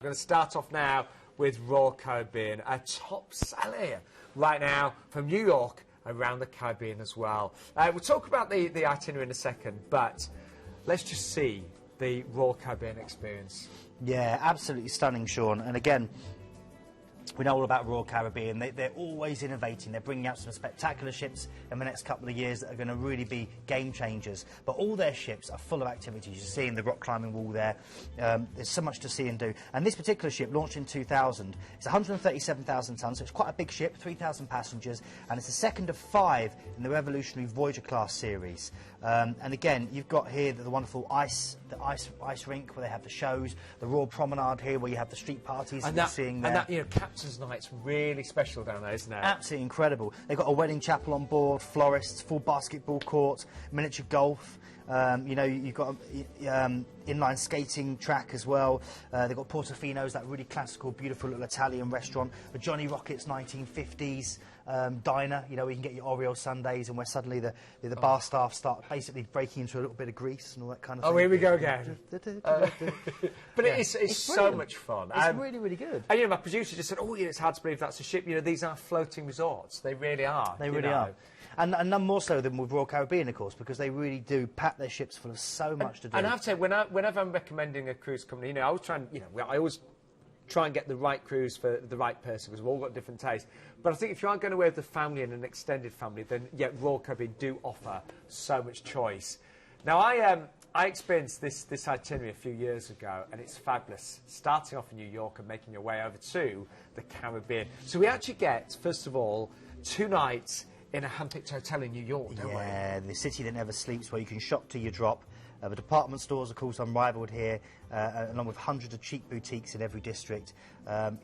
We're going to start off now with Royal Caribbean, a top seller right now from New York around the Caribbean as well. We'll talk about the itinerary in a second, but let's just see the Royal Caribbean experience. Yeah, absolutely stunning, Sean. And again, we know all about Royal Caribbean. They're always innovating. They're bringing out some spectacular ships in the next couple of years that are going to really be game changers. But all their ships are full of activities. You're seeing the rock climbing wall there. There's so much to see and do. And this particular ship, launched in 2000, it's 137,000 tonnes, so it's quite a big ship, 3,000 passengers, and it's the second of 5 in the revolutionary Voyager class series. And again, you've got here the wonderful ice rink where they have the shows, the Royal Promenade here where you have the street parties that you're seeing there. And that, you know, Captain's Night's really special down there, isn't it? Absolutely incredible. They've got a wedding chapel on board, florists, full basketball court, miniature golf. You know, you've got inline skating track as well. They've got Portofino's, that really classical, beautiful little Italian restaurant. The Johnny Rockets 1950s diner, you know, where you can get your Oreo sundaes, and where suddenly the bar staff start basically breaking into a little bit of grease and all that kind of thing. Oh, here we go again. But yeah, it's so much fun. It's really, really good. And, you know, my producer just said, oh, yeah, it's hard to believe that's a ship. You know, these are floating resorts. They really are. They really are. And none more so than with Royal Caribbean, of course, because they really do pack their ships full of so much to do. And I have to say, whenever I'm recommending a cruise company, you know, I always try and get the right cruise for the right person, because we've all got different tastes. But I think if you are going away with a family and an extended family, then, yeah, Royal Caribbean do offer so much choice. Now, I experienced this itinerary a few years ago, and it's fabulous, starting off in New York and making your way over to the Caribbean. So we actually get, first of all, 2 nights in a hand-picked hotel in New York, don't we? Yeah, the city that never sleeps, where you can shop till you drop. The department stores, of course, unrivaled here, along with hundreds of cheap boutiques in every district.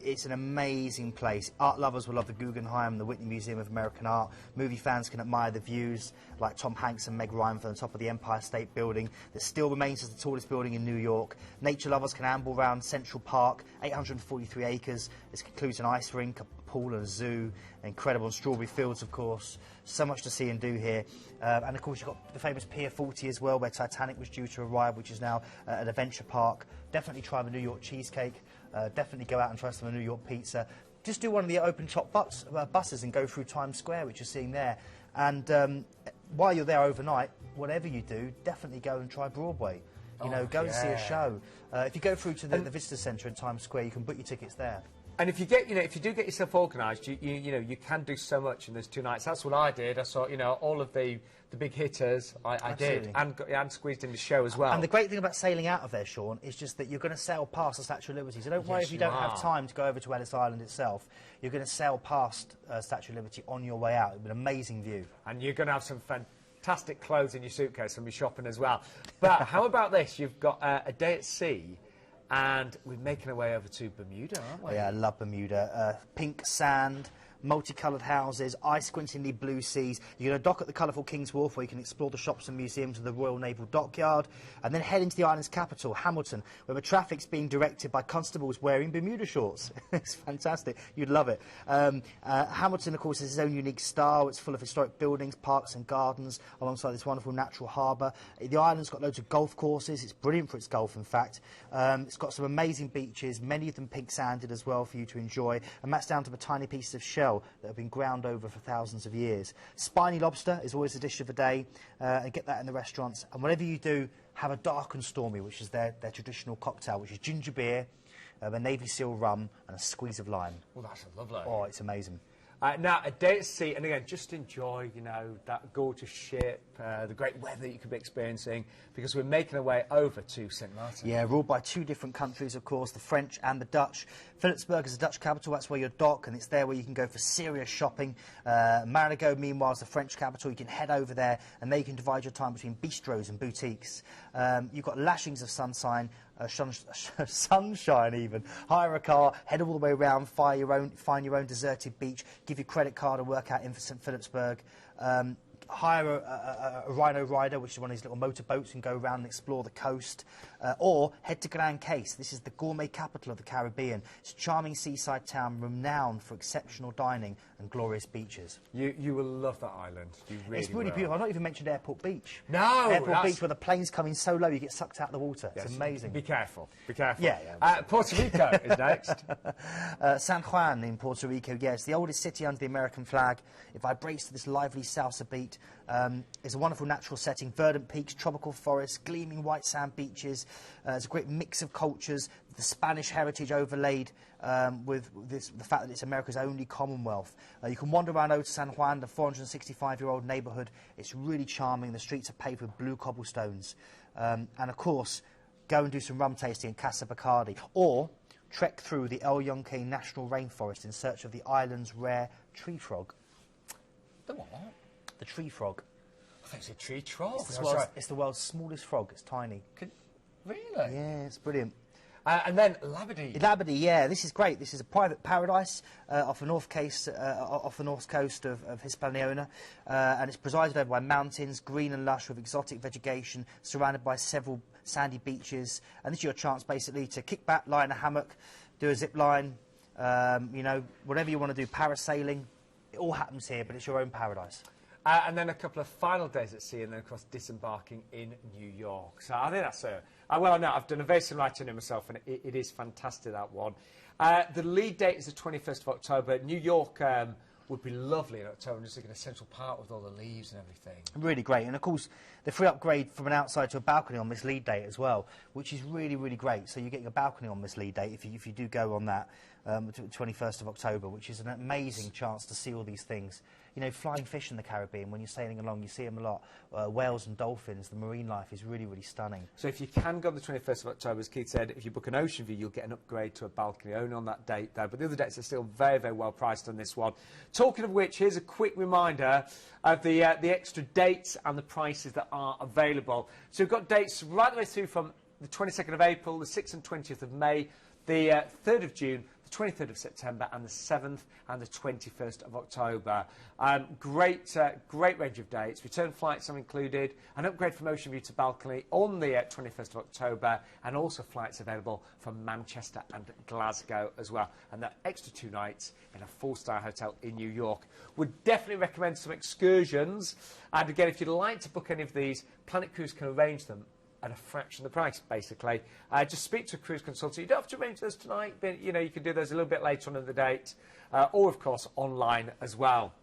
It's an amazing place. Art lovers will love the Guggenheim, the Whitney Museum of American Art. Movie fans can admire the views, like Tom Hanks and Meg Ryan from the top of the Empire State Building, that still remains as the tallest building in New York. Nature lovers can amble around Central Park, 843 acres. This includes an ice rink, a pool and a zoo, incredible strawberry fields, of course. So much to see and do here. And of course you've got the famous Pier 40 as well, where Titanic was due to arrive, which is now an adventure park. Definitely try the New York cheesecake. Definitely go out and try some of the New York pizza. Just do one of the open top buses and go through Times Square, which you're seeing there. And while you're there overnight, whatever you do, definitely go and try Broadway. You know, go and see a show. If you go through to the Visitor Centre in Times Square, you can book your tickets there. And if you get, you know, if you do get yourself organised, you know, you can do so much in those 2 nights. That's what I did. I saw, you know, all of the big hitters. I did, and squeezed in the show as well. And the great thing about sailing out of there, Sean, is just that you're going to sail past the Statue of Liberty. So don't worry if you don't have time to go over to Ellis Island itself. You're going to sail past Statue of Liberty on your way out. It's an amazing view. And you're going to have some fantastic clothes in your suitcase and be shopping as well. But how about this? You've got a day at sea. And we're making our way over to Bermuda, aren't we? Yeah, I love Bermuda. Pink sand, multicoloured houses, eye-squintingly blue seas. You're going to dock at the colourful King's Wharf, where you can explore the shops and museums of the Royal Naval Dockyard, and then head into the island's capital, Hamilton, where the traffic's being directed by constables wearing Bermuda shorts. It's fantastic. You'd love it. Hamilton, of course, has its own unique style. It's full of historic buildings, parks and gardens, alongside this wonderful natural harbour. The island's got loads of golf courses. It's brilliant for its golf, in fact. It's got some amazing beaches, many of them pink-sanded as well for you to enjoy, and that's down to the tiny pieces of shell that have been ground over for thousands of years. Spiny lobster is always the dish of the day, and get that in the restaurants. And whatever you do, have a dark and stormy, which is their traditional cocktail, which is ginger beer, a Navy SEAL rum, and a squeeze of lime. Well, that's lovely. Oh, it's amazing. Now, a day at sea, and again, just enjoy, you know, that gorgeous ship, the great weather you could be experiencing, because we're making our way over to St. Martin. Yeah, ruled by 2 different countries, of course, the French and the Dutch. Philipsburg is the Dutch capital. That's where you dock, and it's there where you can go for serious shopping. Marigot, meanwhile, is the French capital. You can head over there, and there you can divide your time between bistros and boutiques. You've got lashings of sunshine even. Hire a car, head all the way around, find your own deserted beach, give your credit card a workout in for St. Philipsburg. Hire a rhino rider, which is one of these little motor boats, and go around and explore the coast. Or head to Grand Case. This is the gourmet capital of the Caribbean. It's a charming seaside town renowned for exceptional dining and glorious beaches. You will love that island. You really It's really will. beautiful. I've not even mentioned Airport Beach. No, Airport Beach, where the planes come in so low you get sucked out of the water. Yes. It's amazing. Be careful. Be careful. Yeah. Puerto Rico is next. San Juan in Puerto Rico, it's the oldest city under the American flag. It vibrates to this lively salsa beat. It's a wonderful natural setting, verdant peaks, tropical forests, gleaming white sand beaches. It's a great mix of cultures, the Spanish heritage overlaid with the fact that it's America's only Commonwealth. You can wander around Old San Juan, the 465-year-old neighbourhood. It's really charming. The streets are paved with blue cobblestones. And, of course, go and do some rum tasting in Casa Bacardi. Or trek through the El Yunque National Rainforest in search of the island's rare tree frog. The what? The tree frog. I think it's a tree troll. It's the world's smallest frog. It's tiny. Really? Yeah, it's brilliant. And then Labadee. Labadee, yeah, this is great. This is a private paradise off the north coast of Hispaniola, and it's presided over by mountains, green and lush with exotic vegetation, surrounded by several sandy beaches. And this is your chance, basically, to kick back, lie in a hammock, do a zip line, you know, whatever you want to do, parasailing. It all happens here, but it's your own paradise. And then a couple of final days at sea, and then, of course, disembarking in New York. So I think that's well, no, I've done a very similar itinerary myself, and it is fantastic, that one. The lead date is the 21st of October. New York would be lovely in October, just looking at Central Park with all the leaves and everything. Really great. And, of course, the free upgrade from an outside to a balcony on this lead date as well, which is really, really great. So you're getting a balcony on this lead date if you do go on that 21st of October, which is an amazing chance to see all these things. You know, flying fish in the Caribbean, when you're sailing along, you see them a lot. Whales and dolphins, the marine life is really, really stunning. So if you can go on the 21st of October, as Keith said, if you book an ocean view, you'll get an upgrade to a balcony only on that date, though. But the other dates are still very, very well priced on this one. Talking of which, here's a quick reminder of the extra dates and the prices that are available. So we've got dates right the way through from the 22nd of April, the 6th and 20th of May, the 3rd of June, 23rd of September and the 7th and the 21st of October. Great range of dates. Return flights are included, an upgrade from Ocean View to balcony on the 21st of October, and also flights available from Manchester and Glasgow as well. And that extra 2 nights in a 4-star hotel in New York. Would definitely recommend some excursions. And again, if you'd like to book any of these, Planet Cruise can arrange them at a fraction of the price, basically. Just speak to a cruise consultant. You don't have to arrange those tonight, but you know, you can do those a little bit later on in the date, or of course online as well.